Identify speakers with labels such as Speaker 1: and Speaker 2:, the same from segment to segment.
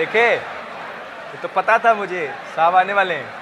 Speaker 1: देखे, ये तो पता था मुझे, साहब आने वाले हैं।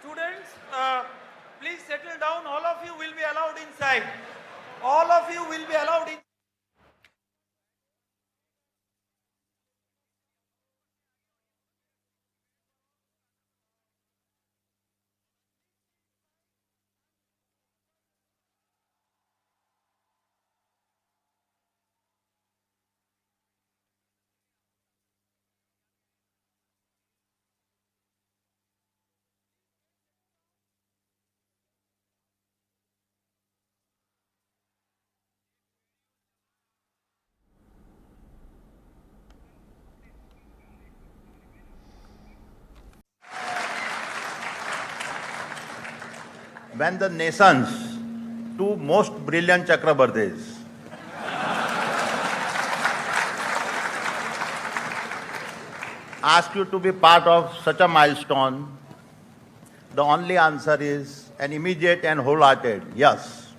Speaker 2: Students, please settle down. All of you will be allowed inside. All of you will be allowed in.
Speaker 3: When the nation's two most brilliant Chakrabartis ask you to be part of such a milestone, the only answer is an immediate and wholehearted yes.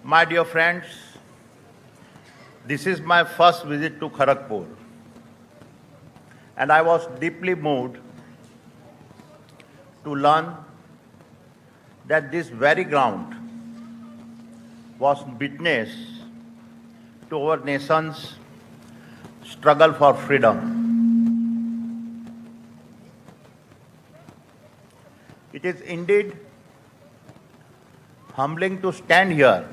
Speaker 3: My dear friends, this is my first visit to Kharagpur, and I was deeply moved to learn that this very ground was witness to our nation's struggle for freedom. It is indeed humbling to stand here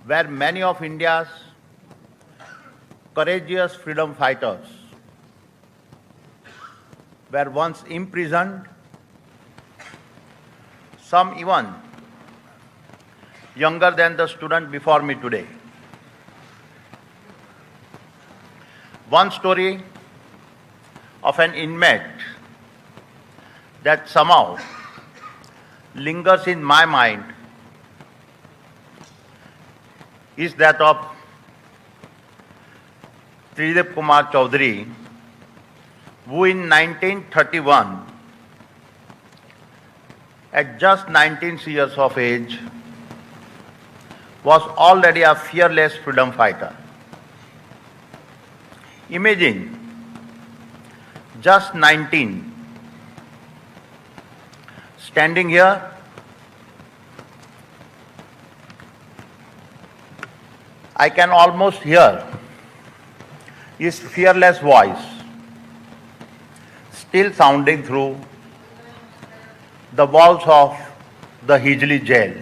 Speaker 3: where many of India's courageous freedom fighters were once imprisoned, some even younger than the student before me today. One story of an inmate that somehow lingers in my mind is that of Tridip Kumar Chaudhary, who in 1931, at just 19 years of age, was already a fearless freedom fighter. Imagine, just 19, standing here, I can almost hear his fearless voice still sounding through the walls of the Hijli jail.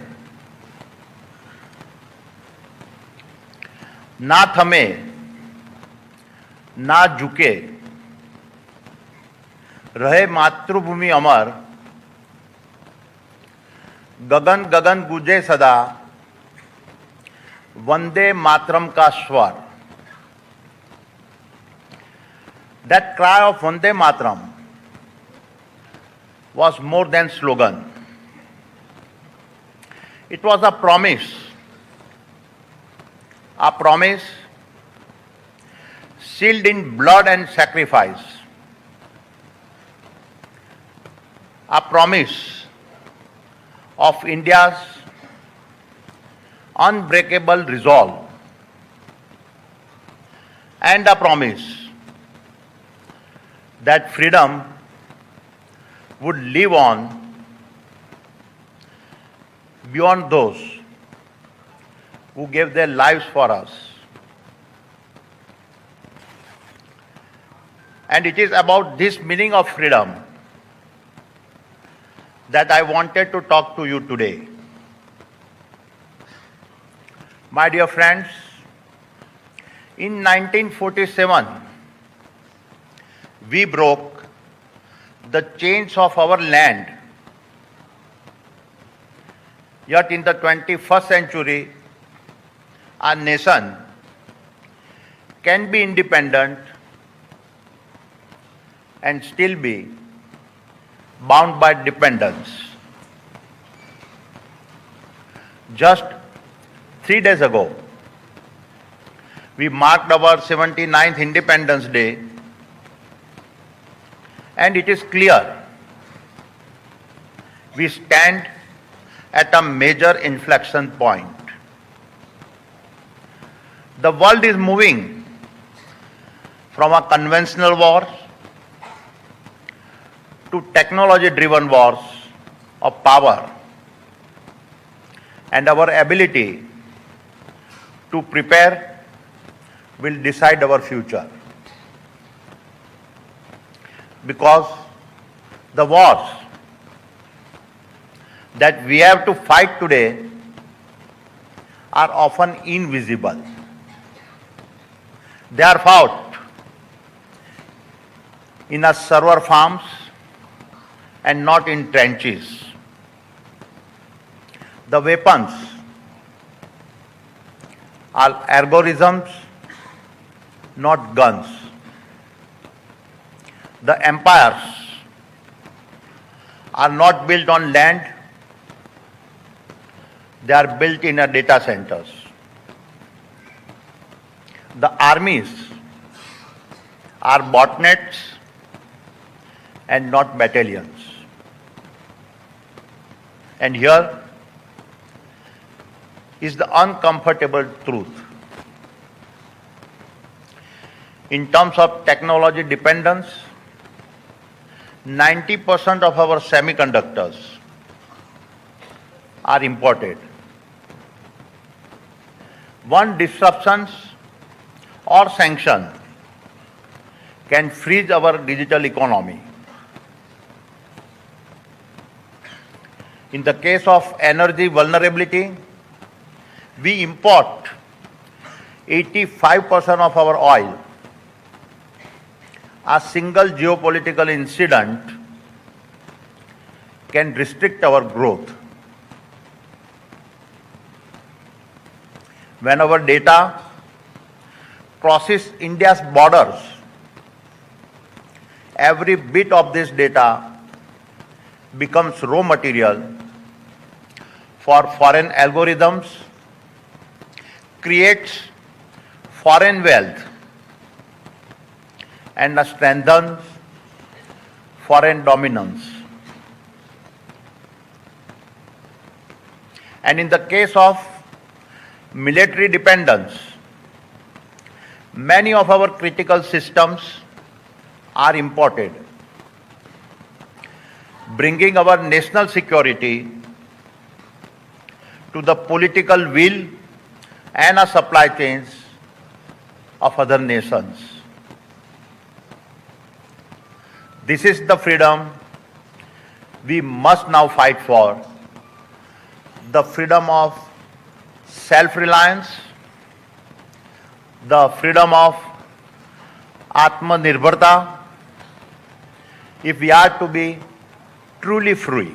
Speaker 3: ना थमे, ना झुके, रहे मातृभूमि अमर, गगन गगन गूंजे सदा, वंदे मातरम का स्वर. That cry of Vande Mataram was more than slogan. It was a promise sealed in blood and sacrifice, a promise of India's unbreakable resolve and a promise that freedom would live on beyond those who gave their lives for us. And it is about this meaning of freedom that I wanted to talk to you today. My dear friends, in 1947, we broke the chains of our land. Yet in the 21st century, our nation can be independent and still be bound by dependence. Just 3 days ago, we marked our 79th Independence Day, and it is clear we stand at a major inflection point. The world is moving from a conventional war to technology-driven wars of power, and our ability to prepare will decide our future. Because the wars that we have to fight today are often invisible. They are fought in our server farms and not in trenches. The weapons are algorithms, not guns. The empires are not built on land, they are built in our data centers. The armies are botnets and not battalions. And here is the uncomfortable truth. In terms of technology dependence, 90% of our semiconductors are imported. One disruption or sanction can freeze our digital economy. In the case of energy vulnerability, we import 85% of our oil. A single geopolitical incident can restrict our growth. When our data crosses India's borders, every bit of this data becomes raw material for foreign algorithms, creates foreign wealth, and strengthens foreign dominance. And in the case of military dependence, many of our critical systems are imported, bringing our national security to the political will and our supply chains of other nations. This is the freedom we must now fight for, the freedom of self-reliance, the freedom of Atmanirbharta, if we are to be truly free.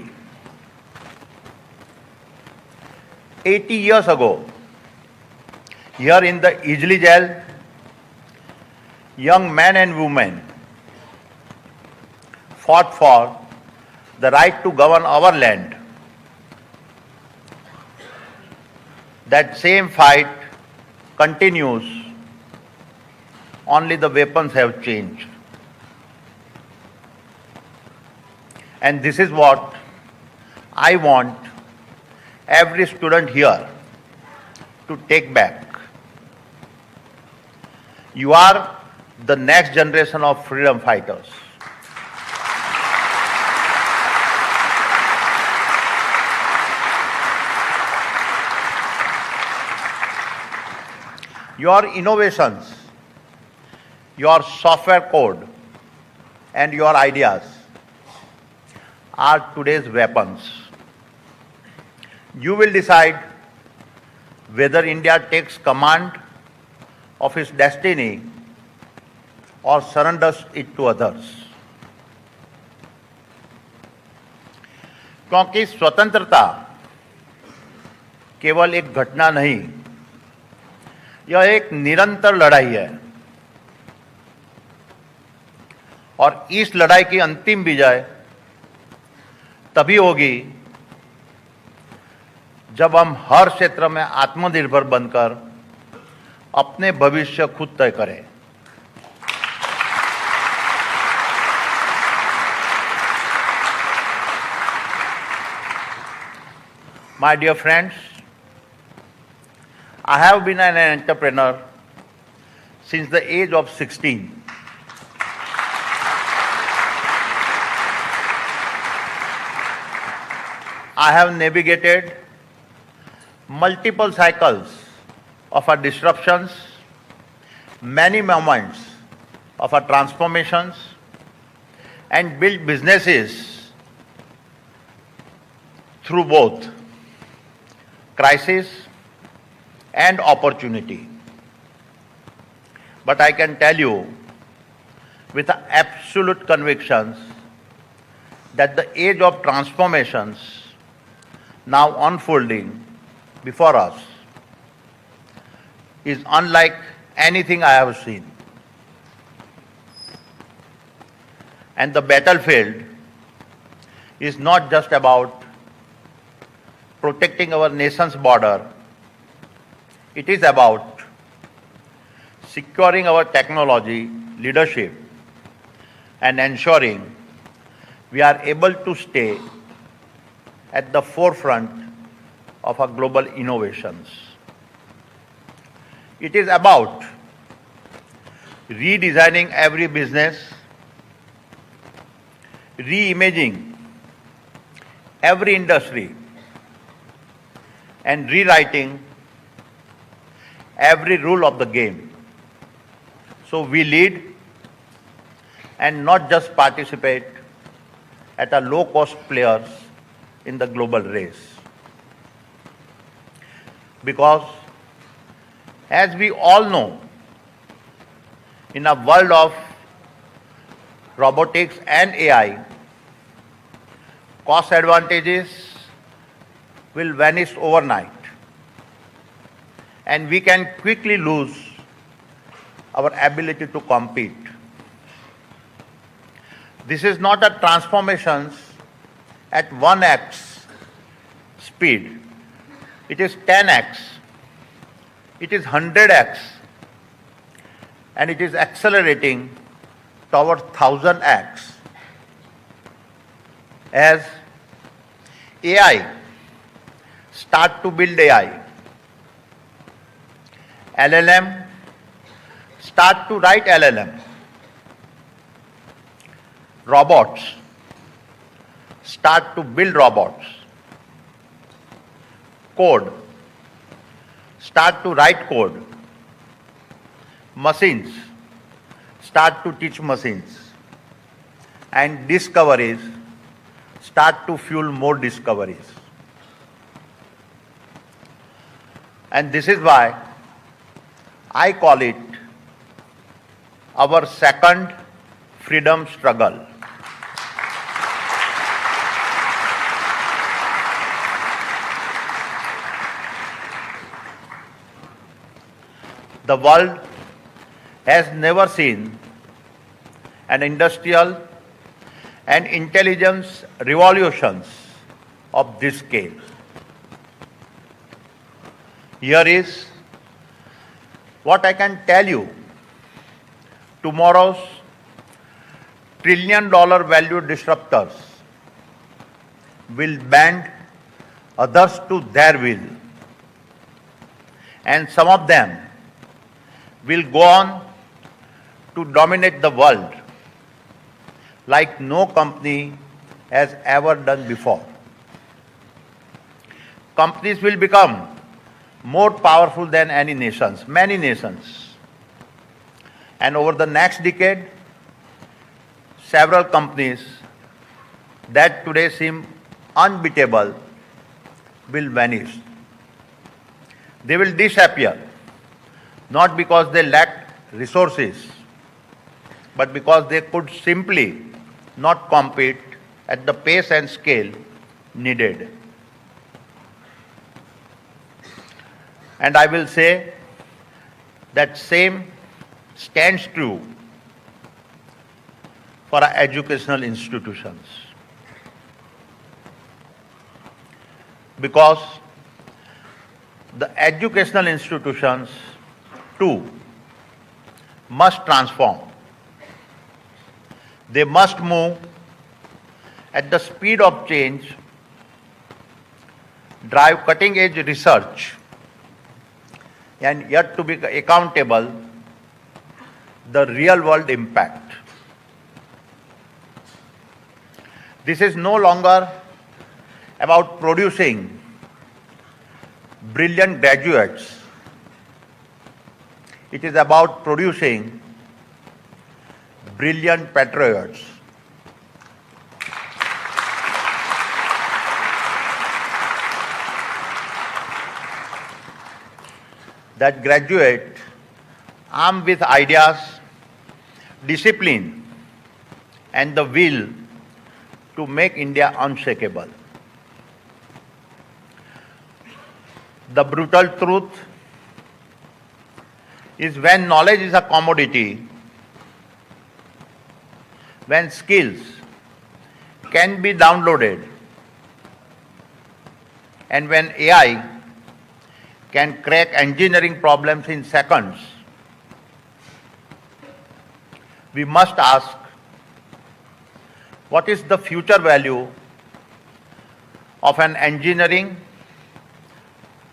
Speaker 3: 80 years ago, here in the Ijli jail, young men and women fought for the right to govern our land. That same fight continues, only the weapons have changed. And this is what I want every student here to take back. You are the next generation of freedom fighters. Your innovations, your software code, and your ideas are today's weapons. You will decide whether India takes command of its destiny or surrenders it to others. क्योंकि स्वतंत्रता केवल एक घटना नहीं, यह एक निरंतर लड़ाई है और इस लड़ाई की अंतिम विजय तभी होगी जब हम हर क्षेत्र में आत्मनिर्भर बनकर अपने भविष्य खुद तय करें. My dear friends, I have been an entrepreneur since the age of 16. I have navigated multiple cycles of our disruptions, many moments of our transformations, and built businesses through both crisis and opportunity. But I can tell you with absolute convictions that the age of transformations now unfolding before us is unlike anything I have seen. And the battlefield is not just about protecting our nation's border, it is about securing our technology leadership and ensuring we are able to stay at the forefront of our global innovations. It is about redesigning every business, reimagining every industry, and rewriting every rule of the game. So we lead and not just participate at a low-cost players in the global race. Because as we all know, in a world of robotics and AI, cost advantages will vanish overnight, and we can quickly lose our ability to compete. This is not a transformation at 1x speed. It is 10x. It is 100x. And it is accelerating towards 1000x. As AI start to build AI, LLM start to write LLM, robots start to build robots, code start to write code, machines start to teach machines, and discoveries start to fuel more discoveries. And this is why I call it our second freedom struggle. The world has never seen an industrial and intelligence revolutions of this scale. Here is what I can tell you. Tomorrow's $1 trillion value disruptors will bend others to their will, and some of them will go on to dominate the world like no company has ever done before. Companies will become more powerful than many nations. And over the next decade, several companies that today seem unbeatable will vanish. They will disappear, not because they lacked resources, but because they could simply not compete at the pace and scale needed. And I will say that same stands true for our educational institutions. Because the educational institutions too must transform. They must move at the speed of change, drive cutting-edge research, and yet to be accountable the real-world impact. This is no longer about producing brilliant graduates. It is about producing brilliant patriots. That graduate armed with ideas, discipline, and the will to make India unshakable. The brutal truth is when knowledge is a commodity, when skills can be downloaded, and when AI can crack engineering problems in seconds, we must ask, what is the future value of an engineering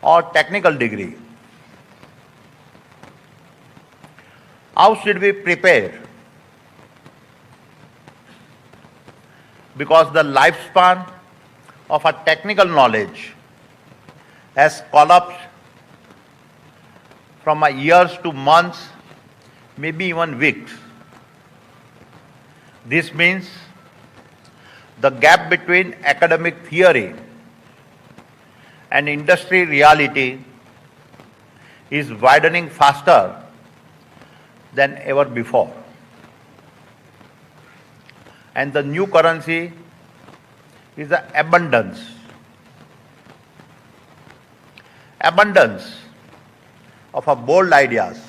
Speaker 3: or technical degree? How should we prepare? Because the lifespan of a technical knowledge has collapsed from years to months, maybe even weeks. This means the gap between academic theory and industry reality is widening faster than ever before. And the new currency is the abundance. Abundance of bold ideas.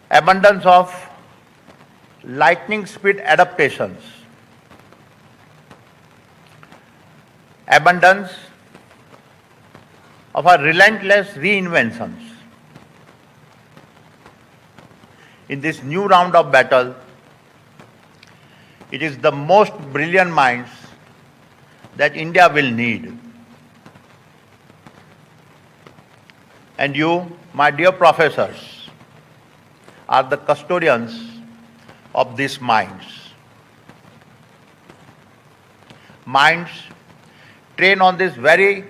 Speaker 3: Abundance of lightning speed adaptations. Abundance of our relentless reinventions. In this new round of battle, it is the most brilliant minds that India will need. And you, my dear professors, are the custodians of these minds. Minds trained on these very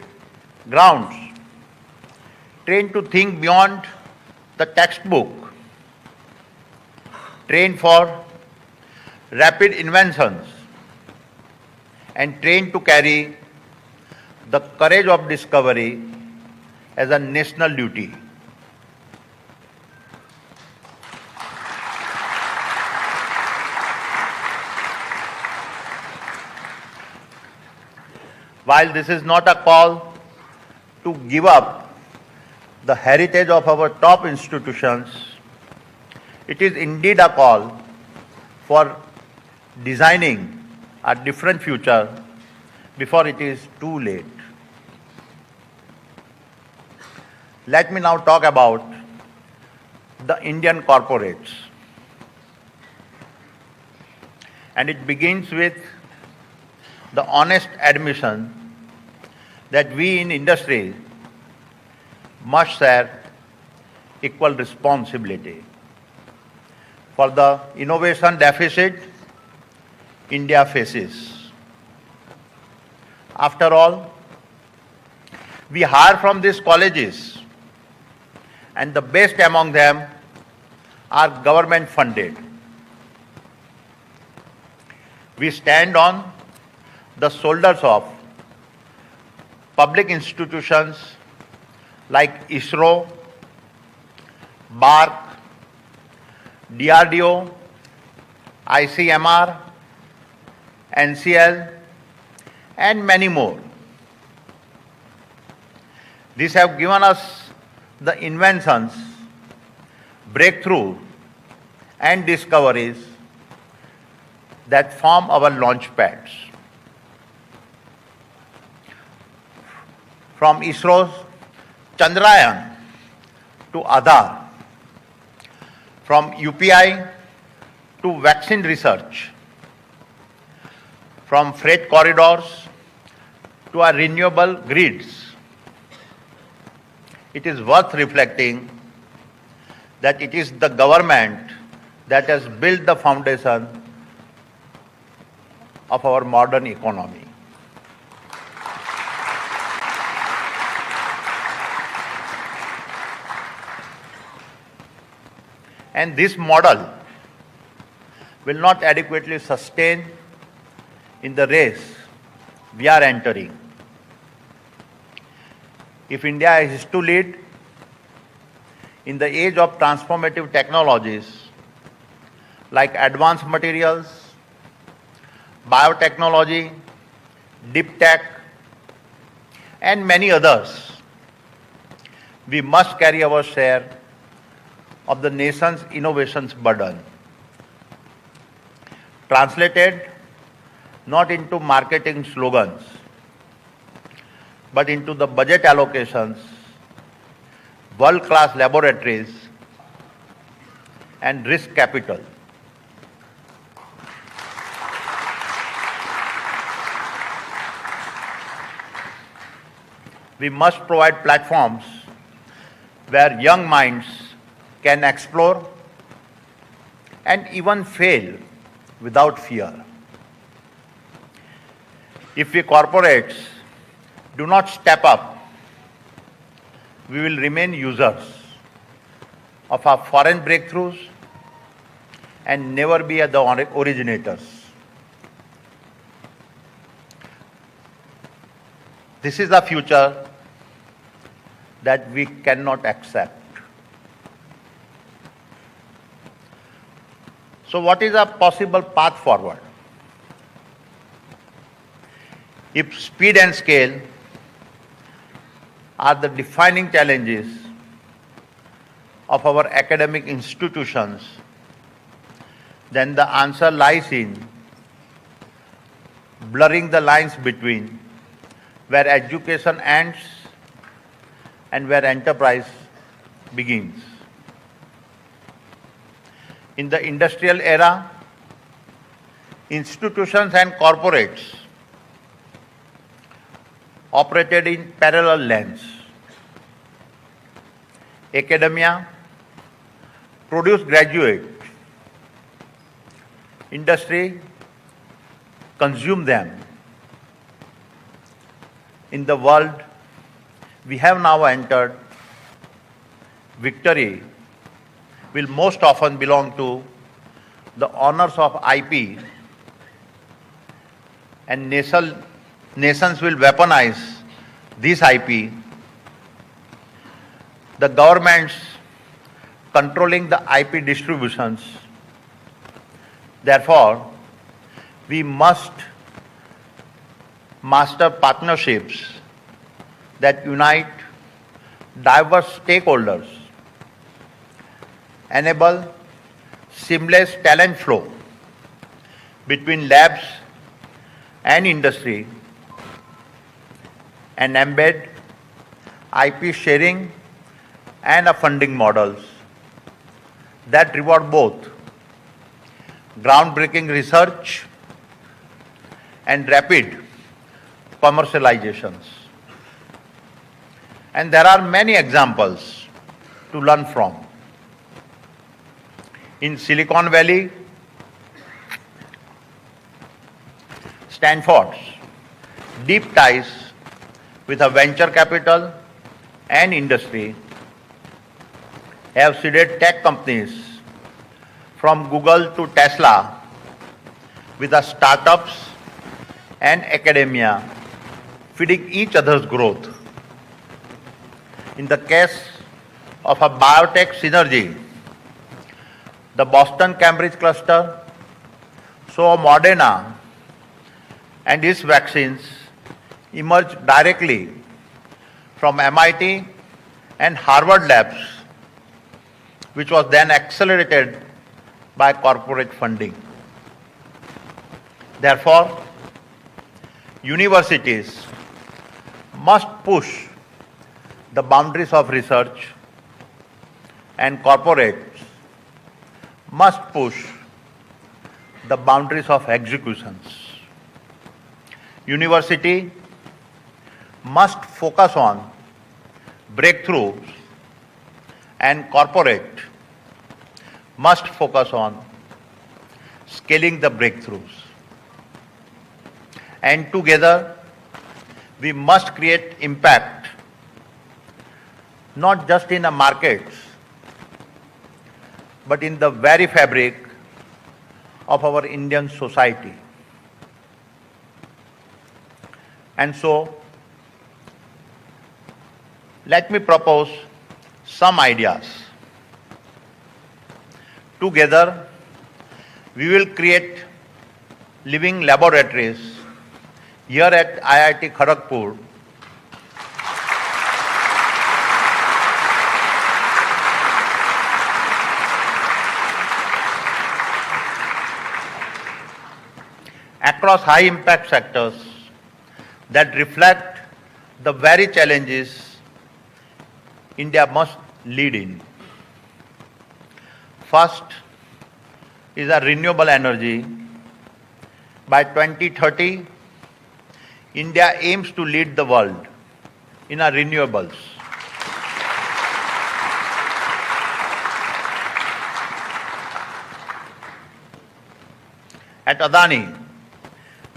Speaker 3: grounds, trained to think beyond the textbook, trained for rapid inventions, and trained to carry the courage of discovery as a national duty. While this is not a call to give up the heritage of our top institutions, it is indeed a call for designing a different future before it is too late. Let me now talk about the Indian corporates. And it begins with the honest admission that we in industry must share equal responsibility for the innovation deficit India faces. After all, we hire from these colleges, and the best among them are government funded. We stand on the shoulders of public institutions like ISRO, BARC, DRDO, ICMR, NCL, and many more. These have given us the inventions, breakthrough, and discoveries that form our launch pads. From ISRO's Chandrayaan to Aadhaar, from UPI to vaccine research, from freight corridors to our renewable grids, it is worth reflecting that it is the government that has built the foundation of our modern economy. And this model will not adequately sustain in the race we are entering. If India is to lead in the age of transformative technologies like advanced materials, biotechnology, deep tech, and many others, we must carry our share of the nation's innovations burden. Translated not into marketing slogans, but into the budget allocations, world-class laboratories, and risk capital. We must provide platforms where young minds can explore and even fail without fear. If we corporates do not step up, we will remain users of our foreign breakthroughs and never be the originators. This is the future that we cannot accept. So what is a possible path forward? If speed and scale are the defining challenges of our academic institutions, then the answer lies in blurring the lines between where education ends and where enterprise begins. In the industrial era, institutions and corporates operated in parallel lanes. Academia produced graduates, industry consumed them. In the world we have now entered, victory will most often belong to the owners of IP, and nations will weaponize this IP. The governments controlling the IP distributions. Therefore, we must master partnerships that unite diverse stakeholders, enable seamless talent flow between labs and industry, and embed IP sharing and funding models that reward both groundbreaking research and rapid commercializations. And there are many examples to learn from. In Silicon Valley, Stanford's deep ties with a venture capital and industry have seeded tech companies from Google to Tesla with the startups and academia feeding each other's growth. In the case of a biotech synergy, the Boston-Cambridge cluster saw Moderna and its vaccines emerge directly from MIT and Harvard labs, which was then accelerated by corporate funding. Therefore, universities must push the boundaries of research and corporates must push the boundaries of executions. University must focus on breakthroughs and corporate must focus on scaling the breakthroughs. And together, we must create impact, not just in the markets, but in the very fabric of our Indian society. And so, let me propose some ideas. Together, we will create living laboratories here at IIT Kharagpur across high impact sectors that reflect the very challenges India must lead in. First is a renewable energy. By 2030, India aims to lead the world in our renewables. At Adani,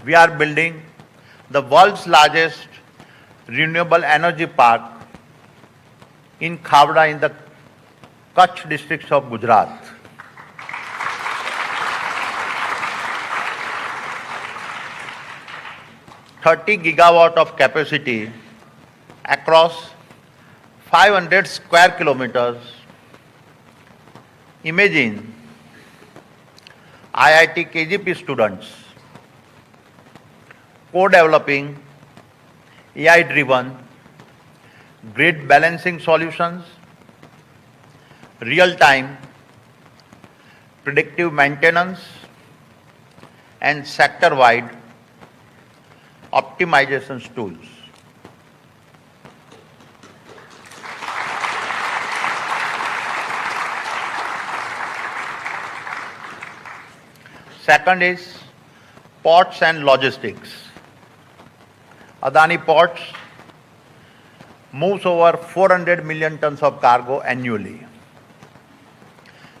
Speaker 3: we are building the world's largest renewable energy park in Khavda in the Kutch districts of Gujarat. $30 gigawatt of capacity across 500 square kilometers. Imagine IIT KGP students co-developing AI-driven grid balancing solutions, real-time predictive maintenance, and sector-wide optimization tools. Second is ports and logistics. Adani Ports moves over 400 million tons of cargo annually.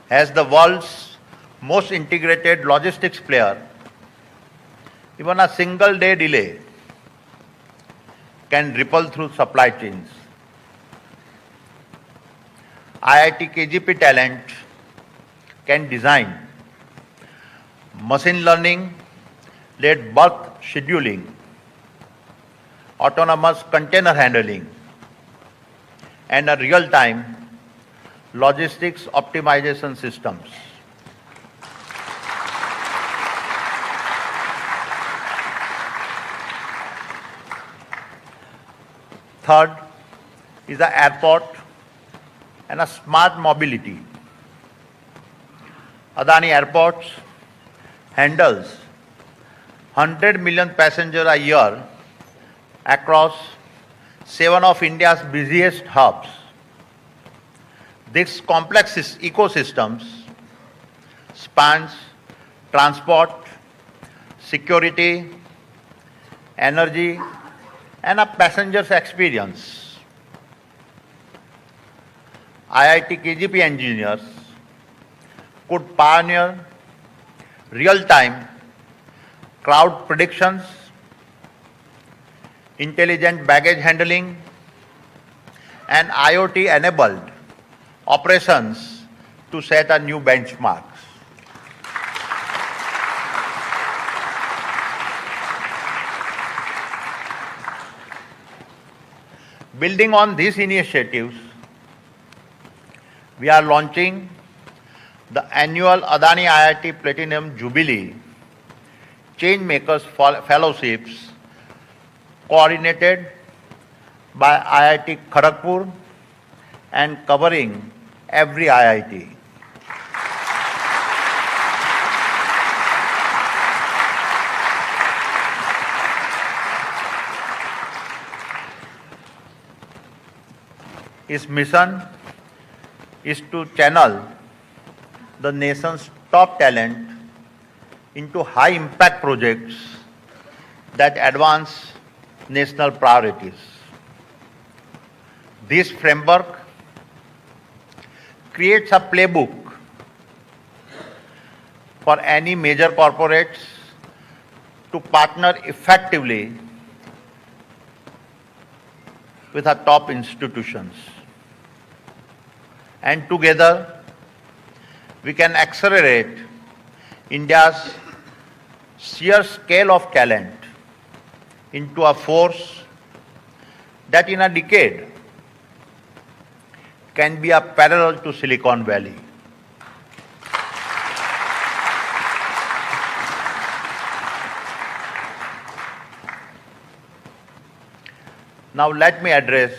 Speaker 3: As the world's most integrated logistics player, even a single day delay can ripple through supply chains. IIT KGP talent can design machine learning-led berth scheduling, autonomous container handling, and a real-time logistics optimization systems. Third is the airport and a smart mobility. Adani Airports handles 100 million passengers a year across 7 of India's busiest hubs. This complex ecosystems spans transport, security, energy, and a passenger's experience. IIT KGP engineers could pioneer real-time crowd predictions, intelligent baggage handling, and IoT-enabled operations to set a new benchmarks. Building on these initiatives, we are launching the annual Adani IIT Platinum Jubilee Changemakers Fellowships coordinated by IIT Kharagpur and covering every IIT. Its mission is to channel the nation's top talent into high-impact projects that advance national priorities. This framework creates a playbook for any major corporates to partner effectively with our top institutions. And together, we can accelerate India's sheer scale of talent into a force that in a decade can be a parallel to Silicon Valley. Now let me address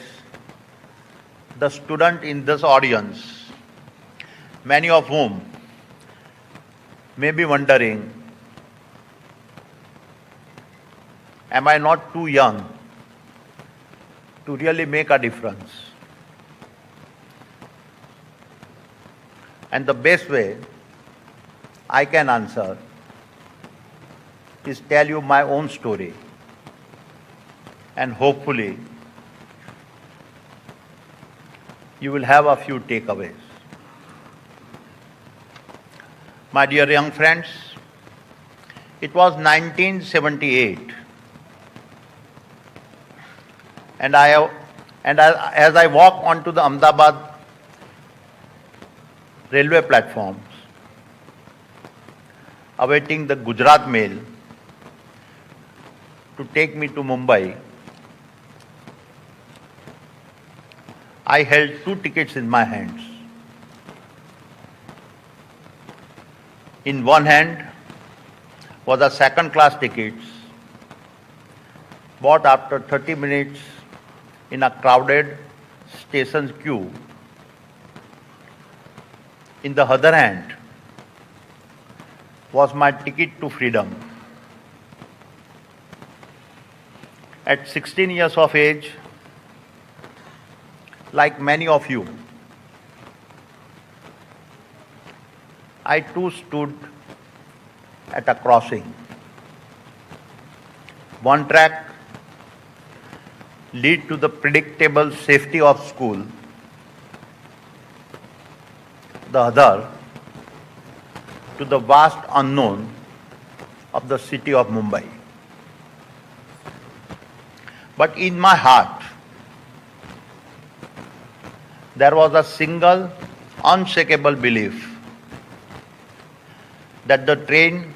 Speaker 3: the student in this audience, many of whom may be wondering, am I not too young to really make a difference? And the best way I can answer is tell you my own story, and hopefully you will have a few takeaways. My dear young friends, it was 1978, and as I walked onto the Ahmedabad railway platforms, awaiting the Gujarat mail to take me to Mumbai, I held two tickets in my hands. In one hand was a second-class tickets bought after 30 minutes in a crowded station queue. In the other hand was my ticket to freedom. At 16 years of age, like many of you, I too stood at a crossing. One track lead to the predictable safety of school, the other to the vast unknown of the city of Mumbai. But in my heart, there was a single unshakable belief that the train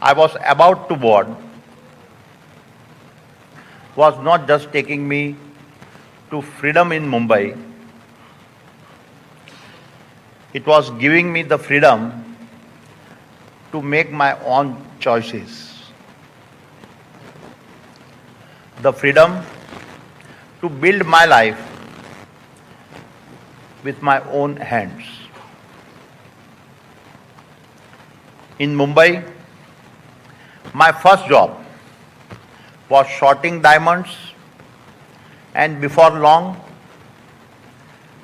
Speaker 3: I was about to board was not just taking me to freedom in Mumbai, it was giving me the freedom to make my own choices, the freedom to build my life with my own hands. In Mumbai, my first job was sorting diamonds, and before long,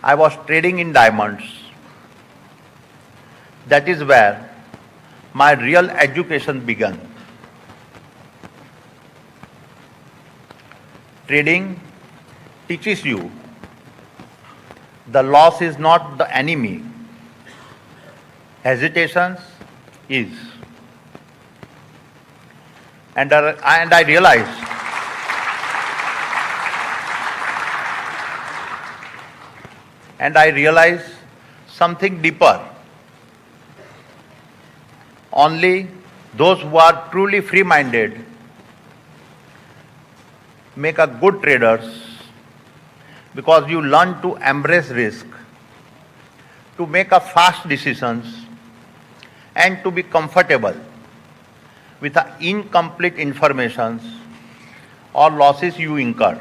Speaker 3: I was trading in diamonds. That is where my real education began. Trading teaches you the loss is not the enemy, hesitations is. And I realized something deeper. Only those who are truly free-minded make a good traders, because you learn to embrace risk, to make a fast decisions, and to be comfortable with the incomplete informations or losses you incur.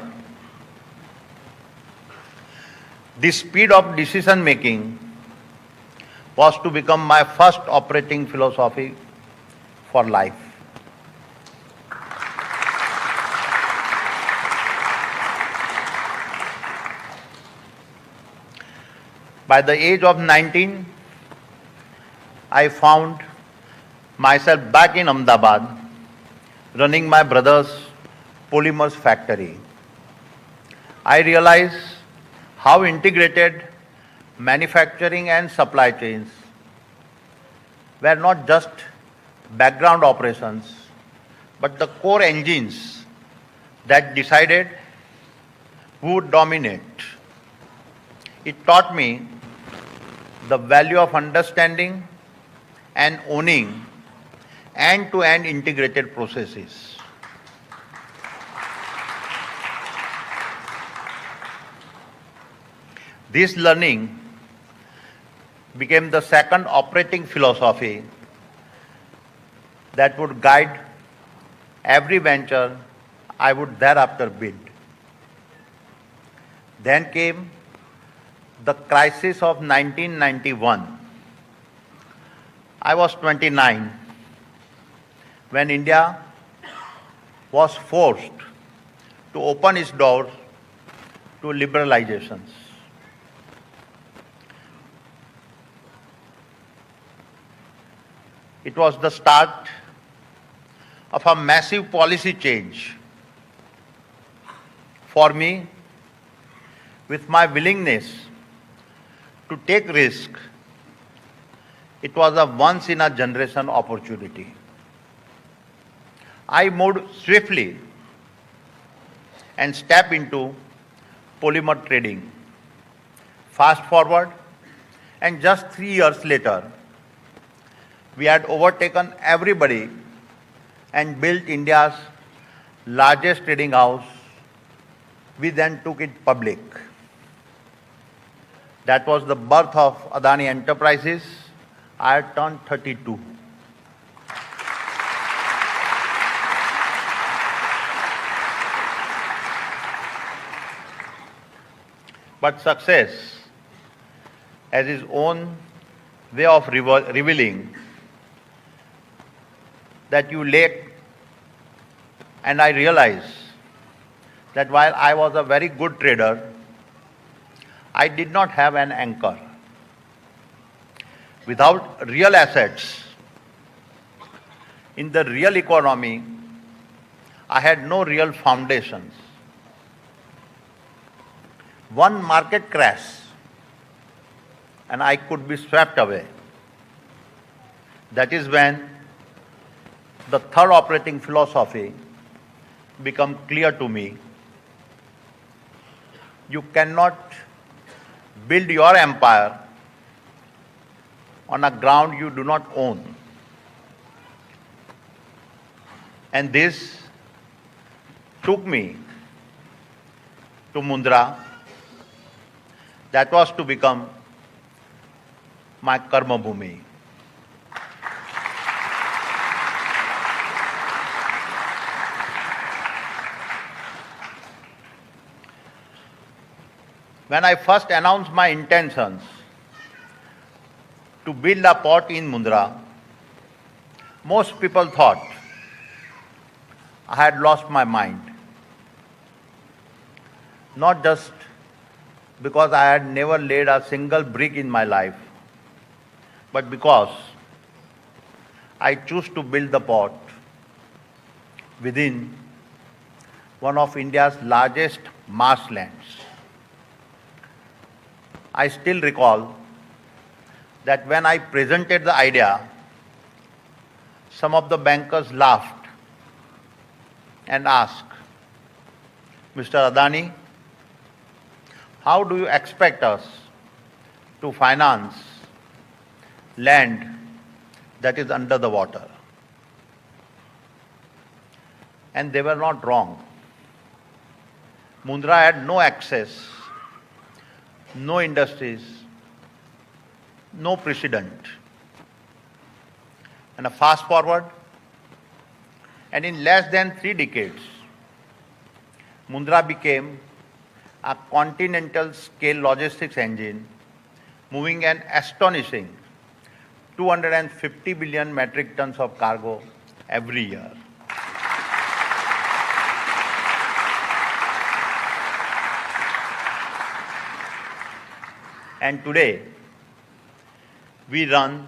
Speaker 3: The speed of decision making was to become my first operating philosophy for life. By the age of 19, I found myself back in Ahmedabad, running my brother's polymers factory. I realized how integrated manufacturing and supply chains were not just background operations, but the core engines that decided who would dominate. It taught me the value of understanding and owning end-to-end integrated processes. This learning became the second operating philosophy that would guide every venture I would thereafter build. Then came the crisis of 1991. I was 29 when India was forced to open its doors to liberalizations. It was the start of a massive policy change. For me, with my willingness to take risk, it was a once-in-a-generation opportunity. I moved swiftly and stepped into polymer trading. Fast forward, and just 3 years later, we had overtaken everybody and built India's largest trading house. We then took it public. That was the birth of Adani Enterprises. I had turned 32. But success has its own way of revealing that you lack, and I realized that while I was a very good trader, I did not have an anchor. Without real assets in the real economy, I had no real foundations. One market crash and I could be swept away. That is when the third operating philosophy became clear to me. You cannot build your empire on a ground you do not own. And this took me to Mundra. That was to become my karma bhumi. When I first announced my intentions to build a port in Mundra, most people thought I had lost my mind. Not just because I had never laid a single brick in my life, but because I chose to build the port within one of India's largest marshlands. I still recall that when I presented the idea, some of the bankers laughed and asked, Mr. Adani, how do you expect us to finance land that is under the water? And they were not wrong. Mundra had no access, no industries, no precedent. And fast forward, and in less than 3 decades, Mundra became a continental scale logistics engine, moving an astonishing 250 billion metric tons of cargo every year. And today, we run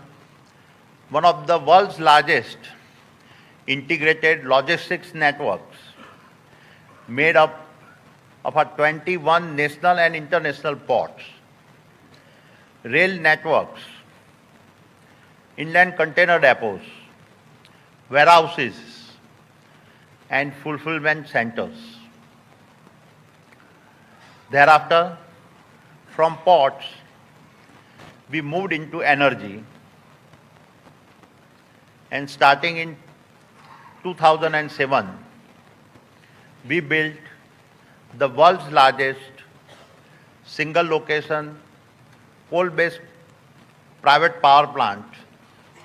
Speaker 3: one of the world's largest integrated logistics networks, made up of 21 national and international ports, rail networks, inland container depots, warehouses, and fulfillment centers. Thereafter, from ports, we moved into energy, and starting in 2007, we built the world's largest single location coal-based private power plant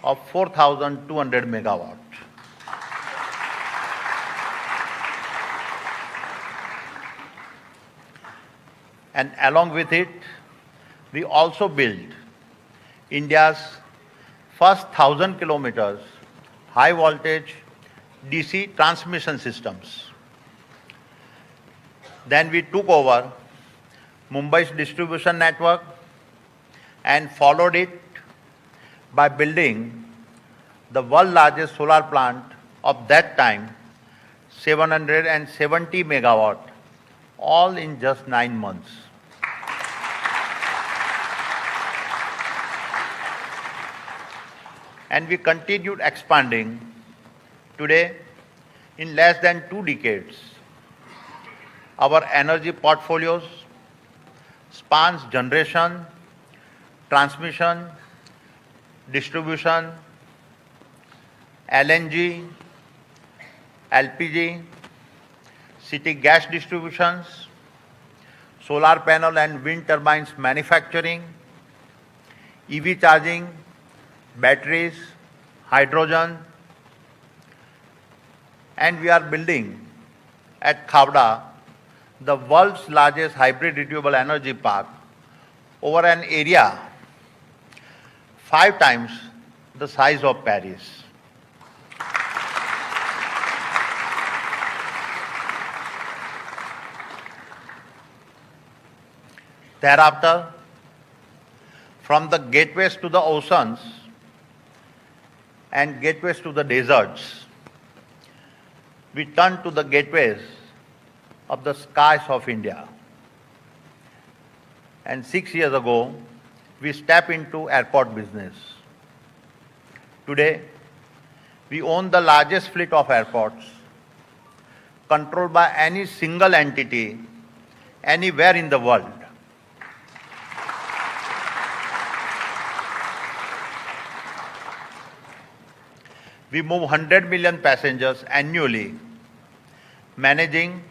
Speaker 3: of 4,200 megawatts. And along with it, we also built India's first 1,000 kilometers high voltage DC transmission systems. Then we took over Mumbai's distribution network and followed it by building the world's largest solar plant of that time, 770 megawatt, all in just 9 months. And we continued expanding. Today, in less than 2 decades, our energy portfolios spans generation, transmission, distribution, LNG, LPG, city gas distributions, solar panel and wind turbines manufacturing, EV charging, batteries, hydrogen, and we are building at Khavda the world's largest hybrid renewable energy park over an area 5 times the size of Paris. Thereafter, from the gateways to the oceans and gateways to the deserts, we turn to the gateways of the skies of India. And 6 years ago, we stepped into airport business. Today, we own the largest fleet of airports, controlled by any single entity anywhere in the world. We move 100 million passengers annually, managing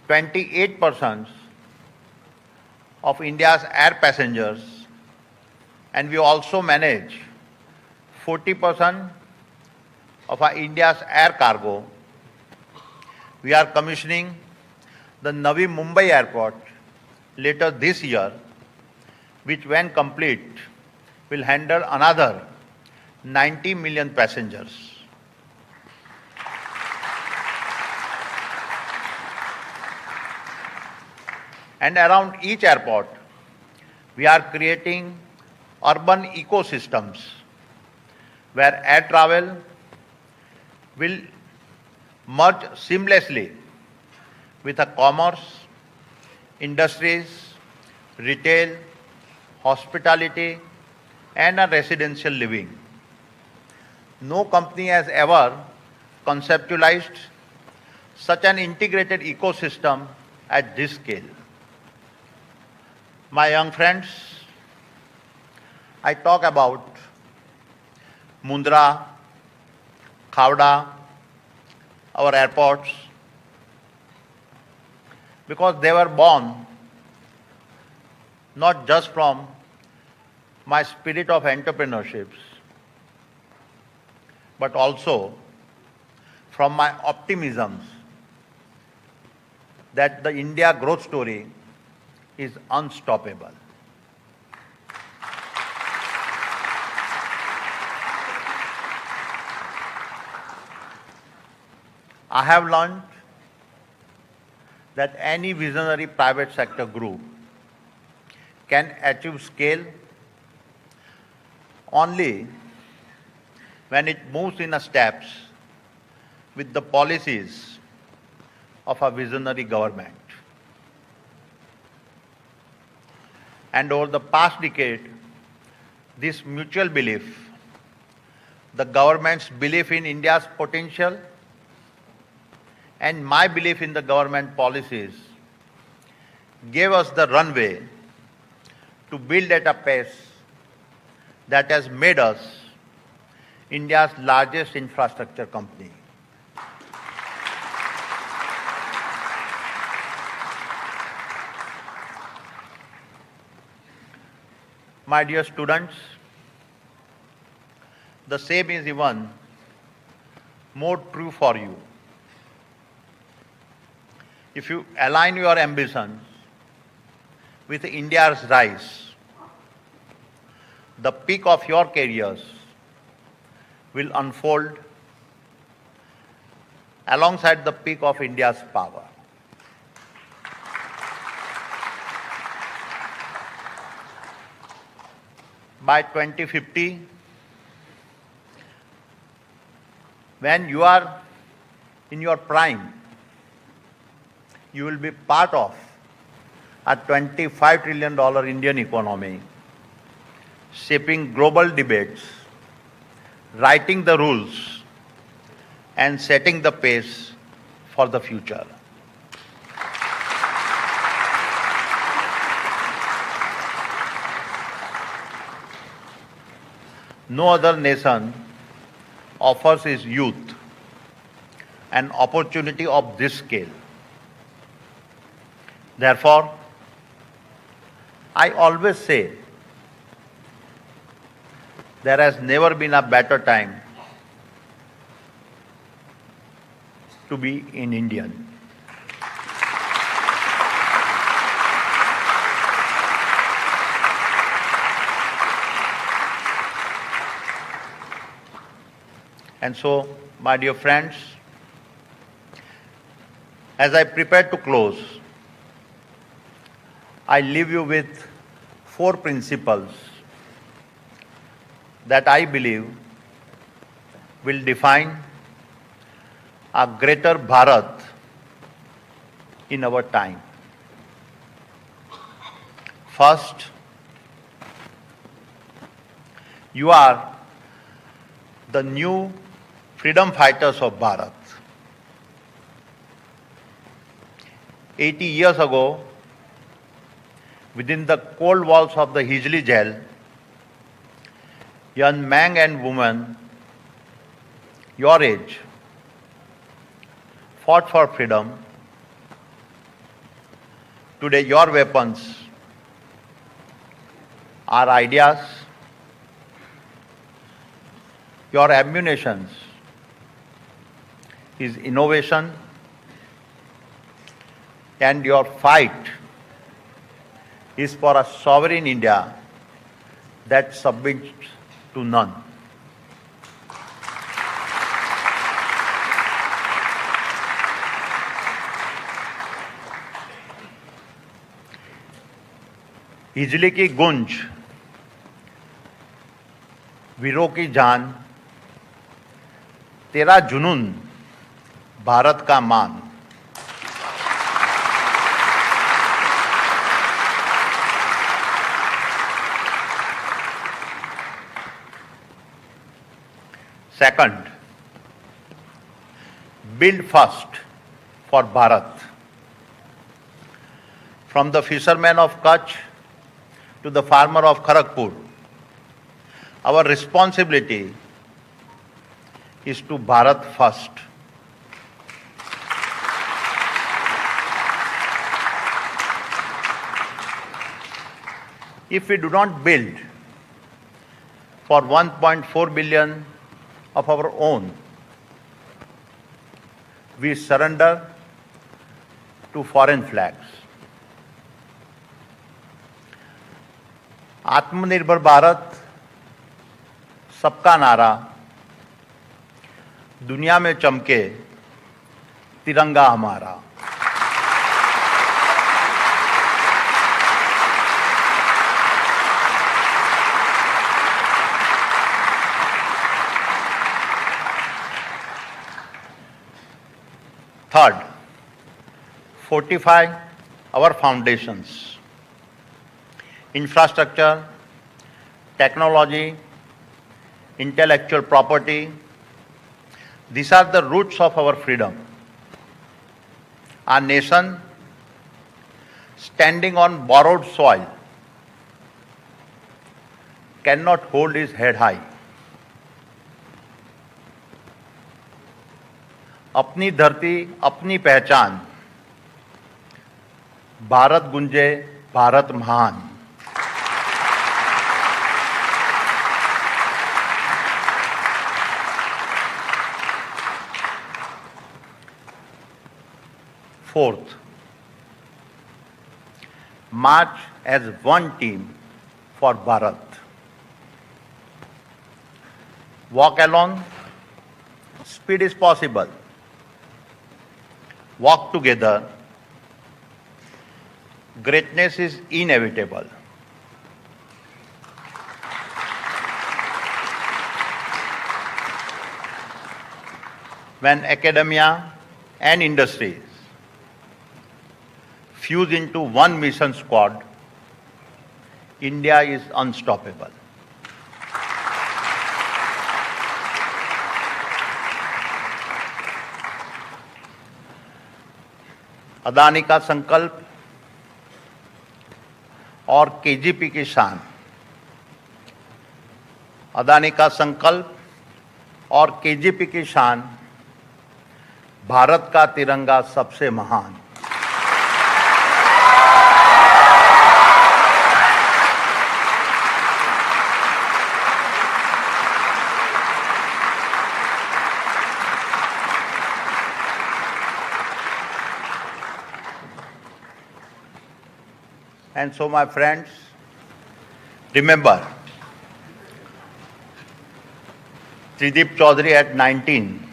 Speaker 3: 28% of India's air passengers, and we also manage 40% of India's air cargo. We are commissioning the Navi Mumbai airport later this year, which when complete will handle another 90 million passengers. And around each airport, we are creating urban ecosystems where air travel will merge seamlessly with a commerce, industries, retail, hospitality, and a residential living. No company has ever conceptualized such an integrated ecosystem at this scale. My young friends, I talk about Mundra, Khavda, our airports, because they were born not just from my spirit of entrepreneurship, but also from my optimisms that the India growth story is unstoppable. I have learned that any visionary private sector group can achieve scale only when it moves in a steps with the policies of a visionary government. And over the past decade, this mutual belief, the government's belief in India's potential and my belief in the government policies, gave us the runway to build at a pace that has made us India's largest infrastructure company. My dear students, the same is even more true for you. If you align your ambitions with India's rise, the peak of your careers will unfold alongside the peak of India's power. By 2050, when you are in your prime, you will be part of a $25 trillion Indian economy, shaping global debates, writing the rules, and setting the pace for the future. No other nation offers its youth an opportunity of this scale. Therefore, I always say there has never been a better time to be an Indian. And so, my dear friends, as I prepare to close, I leave you with 4 principles that I believe will define a greater Bharat in our time. First, you are the new freedom fighters of Bharat. 80 years ago, within the cold walls of the Hijli jail, young men and women your age fought for freedom. Today, your weapons are ideas, your ammunition is innovation, and your fight is for a sovereign India that submits to none. Hijli की गूंज, वीरों की जान, तेरा जुनून, भारत का मान. Second, build first for Bharat. From the fisherman of Kutch to the farmer of Kharagpur, our responsibility is to Bharat first. If we do not build for 1.4 billion of our own, we surrender to foreign flags. आत्मनिर्भर भारत सबका नारा दुनिया में चमके तिरंगा हमारा। Third, fortify our foundations. Infrastructure, technology, intellectual property, these are the roots of our freedom. Our nation, standing on borrowed soil, cannot hold its head high. अपनी धरती, अपनी पहचान, भारत गुंजे, भारत महान। Fourth, march as one team for Bharat. Walk alone, speed is possible. Walk together, greatness is inevitable. When academia and industries fuse into one mission squad, India is unstoppable. Adani का संकल्प और KGP की शान। अदानी का संकल्प और केजीपी की शान, भारत का तिरंगा सबसे महान। And so, my friends, remember, Tridip Chaudhary at 19,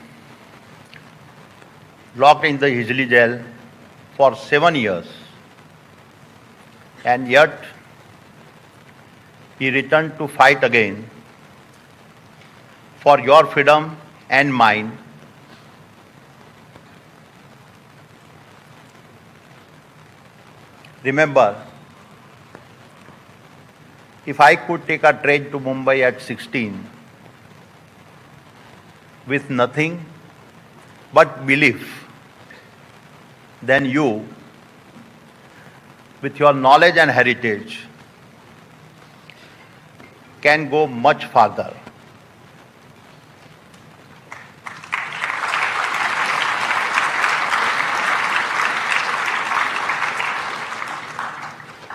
Speaker 3: locked in the Hijli jail for 7 years, and yet he returned to fight again for your freedom and mine. Remember, if I could take a train to Mumbai at 16 with nothing but belief, then you, with your knowledge and heritage, can go much farther.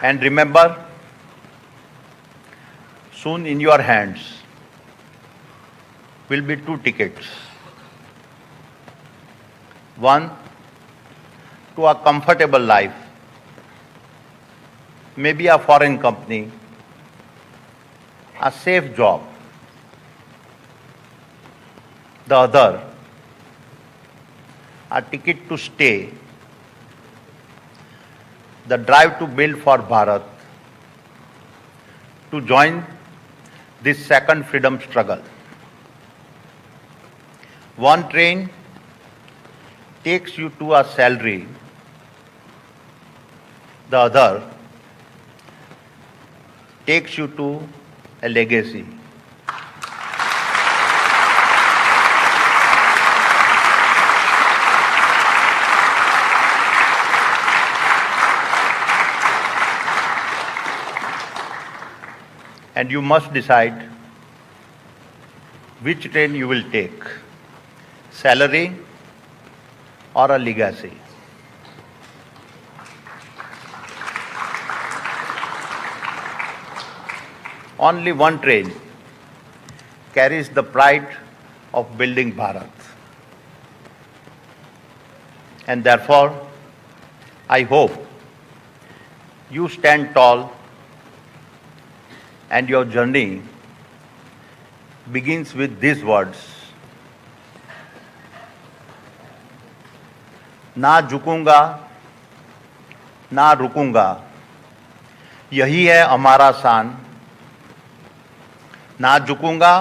Speaker 3: And remember, soon in your hands will be 2 tickets. One, to a comfortable life, maybe a foreign company, a safe job. The other, a ticket to stay, the drive to build for Bharat, to join this second freedom struggle. One train takes you to a salary, the other takes you to a legacy. and you must decide which train you will take, salary or a legacy. Only one train carries the pride of building Bharat. And therefore, I hope you stand tall and your journey begins with these words. ना झुकूंगा, ना रुकूंगा, यही है हमारा शान. ना झुकूंगा,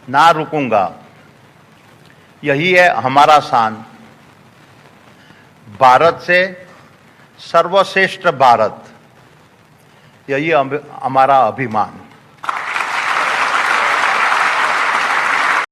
Speaker 3: ना रुकूंगा, यही है हमारा शान. भारत से सर्वश्रेष्ठ भारत, यही हमारा अभिमान.